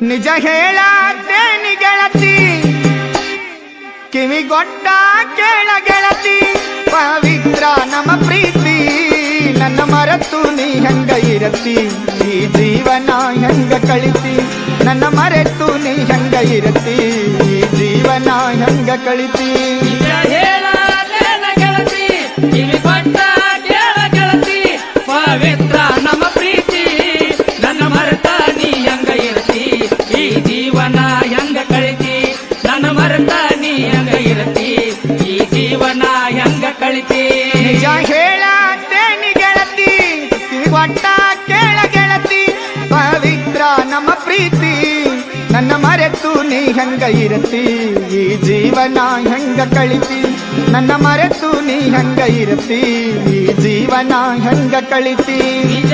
ನಿಜ ಹೇಳತ್ತೇನಿ ಗೆಳತಿ, ಕಿವಿಗೊಟ್ಟ ಕೇಳ ಗೆಳತಿ. ಪವಿತ್ರ ನಮ್ಮ ಪ್ರೀತಿ, ನನ್ನ ಮರೆತು ನೀ ಹೆಂಗ ಇರತಿ. ಈ ಜೀವನ ಹೆಂಗ ಕಳಿತಿ, ನನ್ನ ಮರೆತು ನೀ ಹೆಂಗ ಇರತಿ. ಈ ಜೀವನ ಹೆಂಗ ಕಳಿತಿ. ಗೆಳತಿ ಕಿವಿಗೊಟ್ಟ ಕೇಳ ಗೆಳತಿ. ಪವಿತ್ರ ನಮ್ಮ ಪ್ರೀತಿ, ನನ್ನ ಮರೆತ ನೀ ಹೆಂಗ ಇರತಿ. ಈ ಜೀವನ ಹೆಂಗ ಕಳಿತಿ, ನನ್ನ ಮರೆತ ನೀ ಹೆಂಗ ಇರತಿ. ಈ ಜೀವನ ಹೆಂಗ ಕಳಿತಿ. ನಿಜ ಹೇಳತ್ತೇನಿ ಗೆಳತಿ, ಕಿವಿಗೊಟ್ಟ ಕೇಳ ಗೆಳತಿ. ಪವಿತ್ರ ನಮ್ಮ ಪ್ರೀತಿ, ನನ್ನ ಮರೆತು ನೀ ಹೆಂಗ ಇರತಿ. ಈ ಜೀವನ ಹೆಂಗ ಕಳಿತಿ, ನನ್ನ ಮರೆತು ನೀ ಹೆಂಗ ಇರತಿ. ಈ ಜೀವನ ಹೆಂಗ ಕಳಿತಿ. ನಿಜ